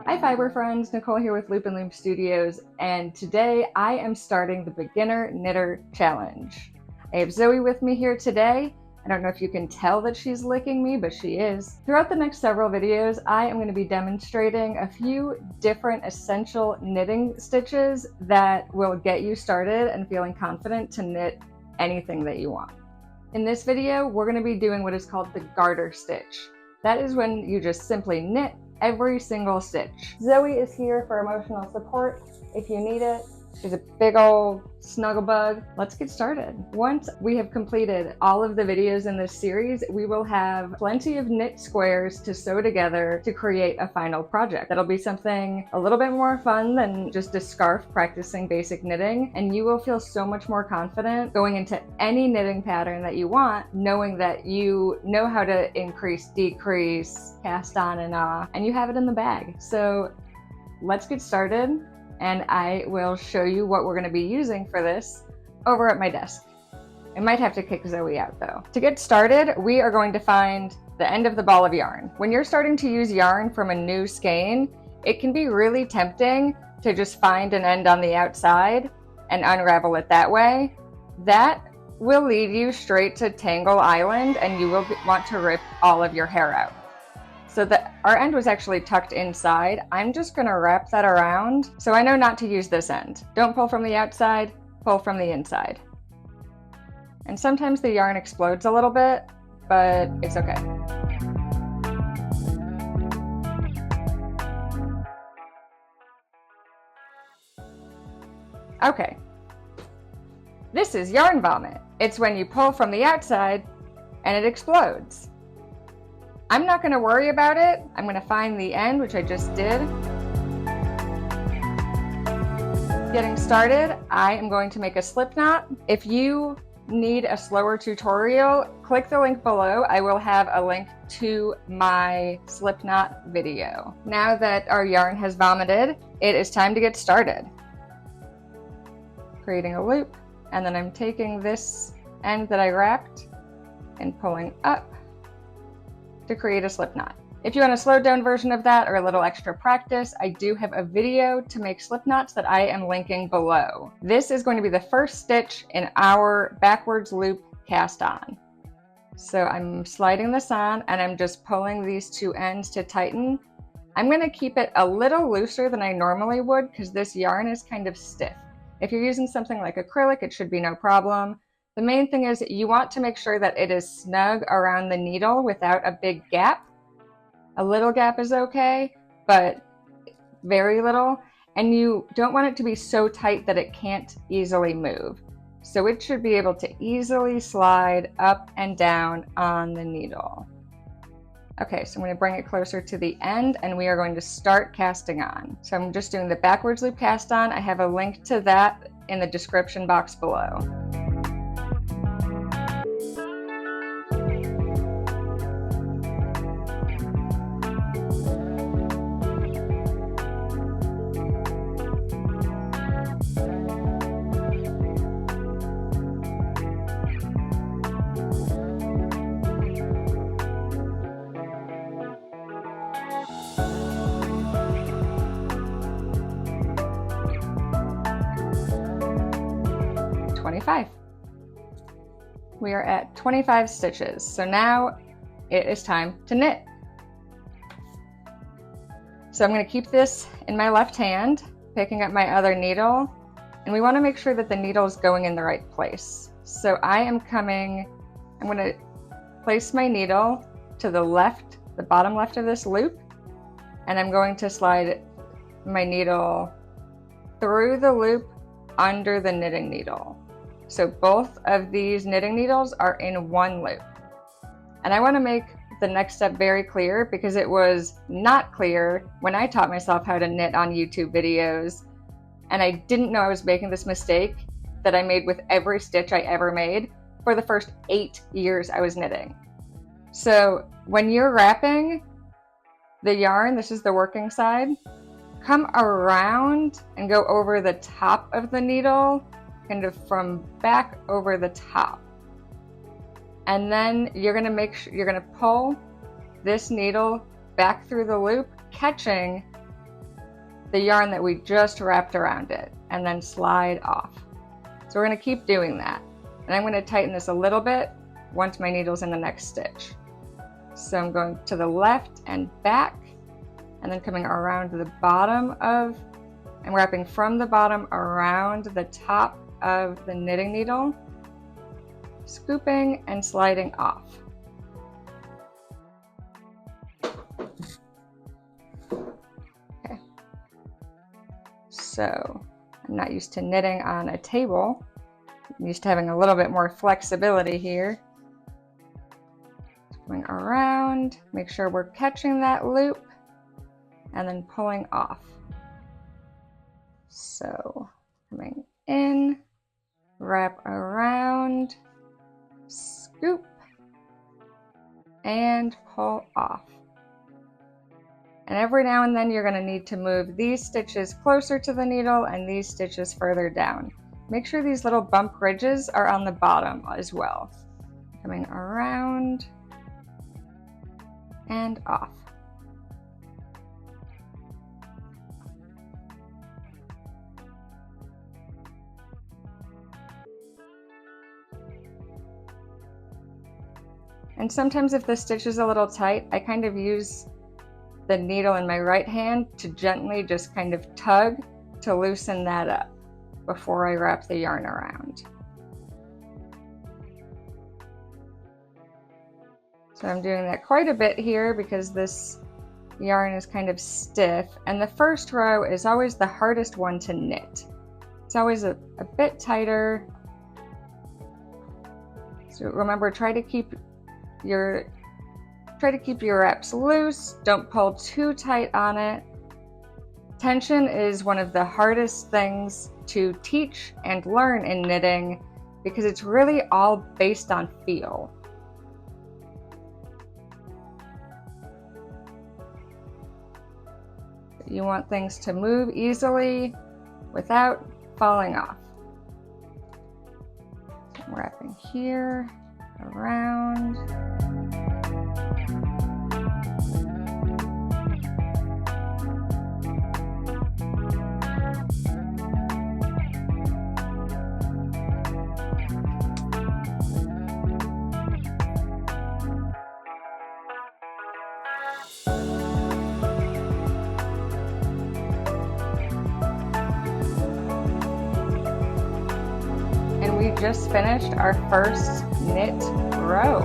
Hi fiber friends, Nicole here with Loom Studios, and today I am starting the Beginner Knitter Challenge. I have Zoe with me here today. I don't know if you can tell that she's licking me, but she is. Throughout the next several videos, I am going to be demonstrating a few different essential knitting stitches that will get you started and feeling confident to knit anything that you want. In this video, we're going to be doing what is called the Garter Stitch. That is when you just simply knit every single stitch. Zoe is here for emotional support if you need it. She's a big old snuggle bug. Let's get started. Once we have completed all of the videos in this series, we will have plenty of knit squares to sew together to create a final project. That'll be something a little bit more fun than just a scarf practicing basic knitting, and you will feel so much more confident going into any knitting pattern that you want, knowing that you know how to increase, decrease, cast on and off, and you have it in the bag. So let's get started. And I will show you what we're going to be using for this over at my desk. I might have to kick Zoe out though. To get started, we are going to find the end of the ball of yarn. When you're starting to use yarn from a new skein, it can be really tempting to just find an end on the outside and unravel it that way. That will lead you straight to Tangle Island and you will want to rip all of your hair out. So our end was actually tucked inside. I'm just gonna wrap that around so I know not to use this end. Don't pull from the outside, pull from the inside. And sometimes the yarn explodes a little bit, but it's okay. Okay, this is yarn vomit. It's when you pull from the outside and it explodes. I'm not going to worry about it. I'm going to find the end, which I just did. Getting started, I am going to make a slip knot. If you need a slower tutorial, click the link below. I will have a link to my slip knot video. Now that our yarn has vomited, it is time to get started. Creating a loop, and then I'm taking this end that I wrapped and pulling up to create a slip knot. If you want a slowed down version of that or a little extra practice, I do have a video to make slip knots that I am linking below. This is going to be the first stitch in our backwards loop cast on. So I'm sliding this on and I'm just pulling these two ends to tighten. I'm going to keep it a little looser than I normally would because this yarn is kind of stiff. If you're using something like acrylic, it should be no problem. The main thing is you want to make sure that it is snug around the needle without a big gap. A little gap is okay, but very little. And you don't want it to be so tight that it can't easily move. So it should be able to easily slide up and down on the needle. Okay, so I'm going to bring it closer to the end and we are going to start casting on. So I'm just doing the backwards loop cast on. I have a link to that in the description box below. We are at 25 stitches, so now it is time to knit. So I'm going to keep this in my left hand, picking up my other needle, and we want to make sure that the needle is going in the right place. So I'm going to place my needle to the left, the bottom left of this loop, and I'm going to slide my needle through the loop under the knitting needle. So both of these knitting needles are in one loop. And I want to make the next step very clear because it was not clear when I taught myself how to knit on YouTube videos. And I didn't know I was making this mistake that I made with every stitch I ever made for the first 8 years I was knitting. So when you're wrapping the yarn, this is the working side, come around and go over the top of the needle, kind of from back over the top. And then you're going to make sure you're going to pull this needle back through the loop, catching the yarn that we just wrapped around it and then slide off. So we're going to keep doing that. And I'm going to tighten this a little bit once my needle's in the next stitch. So I'm going to the left and back, and then coming around the bottom of, and wrapping from the bottom around the top of the knitting needle, scooping and sliding off. Okay. So I'm not used to knitting on a table. I'm used to having a little bit more flexibility here. Going around, make sure we're catching that loop, and then pulling off. So coming in, wrap around, scoop, and pull off. And every now and then you're going to need to move these stitches closer to the needle and these stitches further down. Make sure these little bump ridges are on the bottom as well. Coming around and off. And sometimes if the stitch is a little tight, I kind of use the needle in my right hand to gently just kind of tug to loosen that up before I wrap the yarn around. So I'm doing that quite a bit here because this yarn is kind of stiff, and the first row is always the hardest one to knit. It's always a bit tighter. So remember, try to keep your wraps loose. Don't pull too tight on it. Tension is one of the hardest things to teach and learn in knitting because it's really all based on feel. You want things to move easily without falling off. So I'm wrapping here, around. We just finished our first knit row.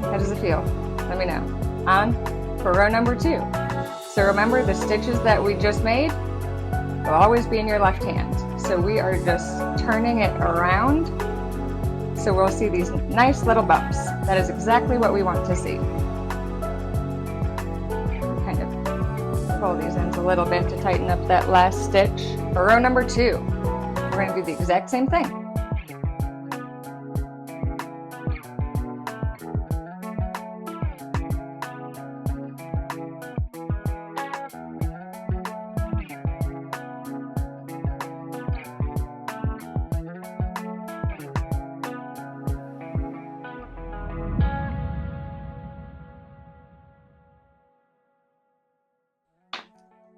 How does it feel? Let me know. On for row number 2. So remember, the stitches that we just made will always be in your left hand. So we are just turning it around. So we'll see these nice little bumps. That is exactly what we want to see. Pull these ends a little bit to tighten up that last stitch. For row number 2, we're going to do the exact same thing.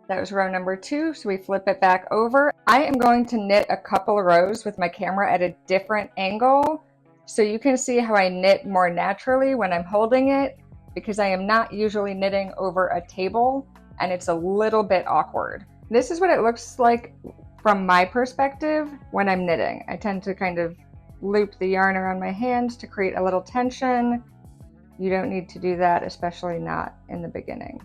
That was row number 2, so we flip it back over. I am going to knit a couple rows with my camera at a different angle so you can see how I knit more naturally when I'm holding it, because I am not usually knitting over a table and it's a little bit awkward. This is what it looks like from my perspective when I'm knitting. I tend to kind of loop the yarn around my hand to create a little tension. You don't need to do that, especially not in the beginning.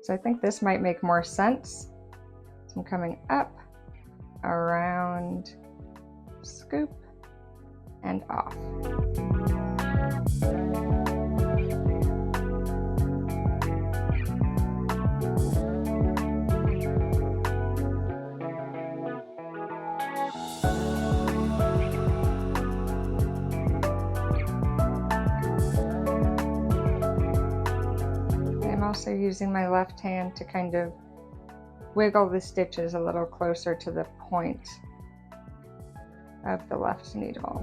So I think this might make more sense. So I'm coming up, around, scoop, and off. Also using my left hand to kind of wiggle the stitches a little closer to the point of the left needle.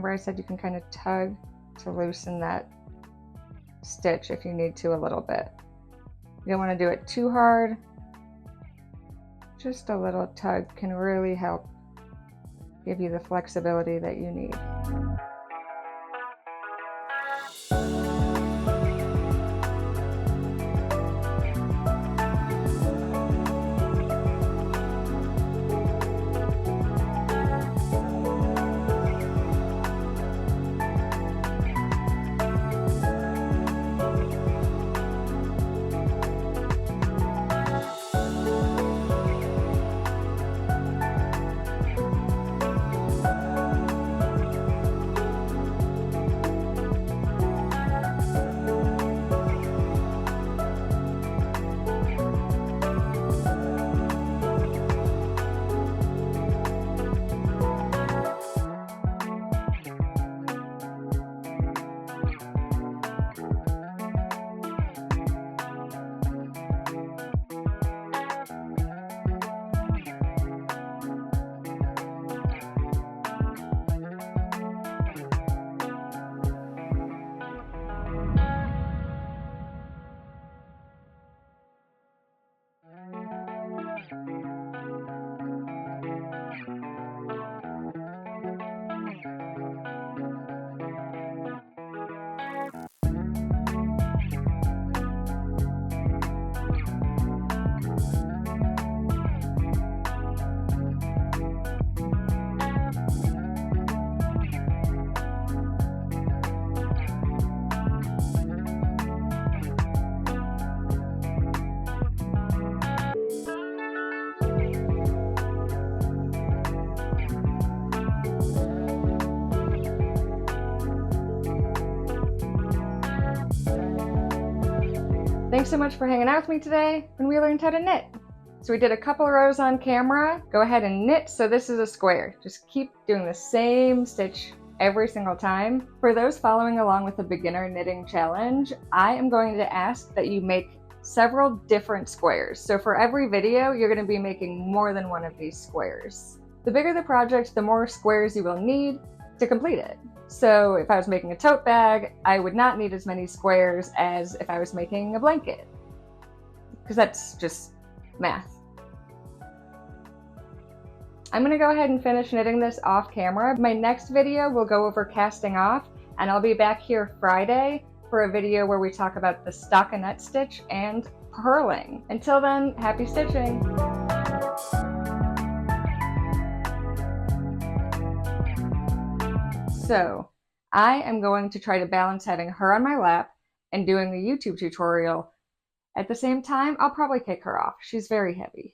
remember I said you can kind of tug to loosen that stitch if you need to a little bit. You don't want to do it too hard. Just a little tug can really help give you the flexibility that you need. Thanks so much for hanging out with me today when we learned how to knit. So we did a couple rows on camera. Go ahead and knit. So this is a square. Just keep doing the same stitch every single time. For those following along with the beginner knitting challenge, I am going to ask that you make several different squares. So for every video, you're going to be making more than one of these squares. The bigger the project, the more squares you will need to complete it. So if I was making a tote bag, I would not need as many squares as if I was making a blanket, because that's just math. I'm going to go ahead and finish knitting this off camera. My next video will go over casting off, and I'll be back here Friday for a video where we talk about the stockinette stitch and purling. Until then, happy stitching! So I am going to try to balance having her on my lap and doing the YouTube tutorial. At the same time, I'll probably kick her off. She's very heavy.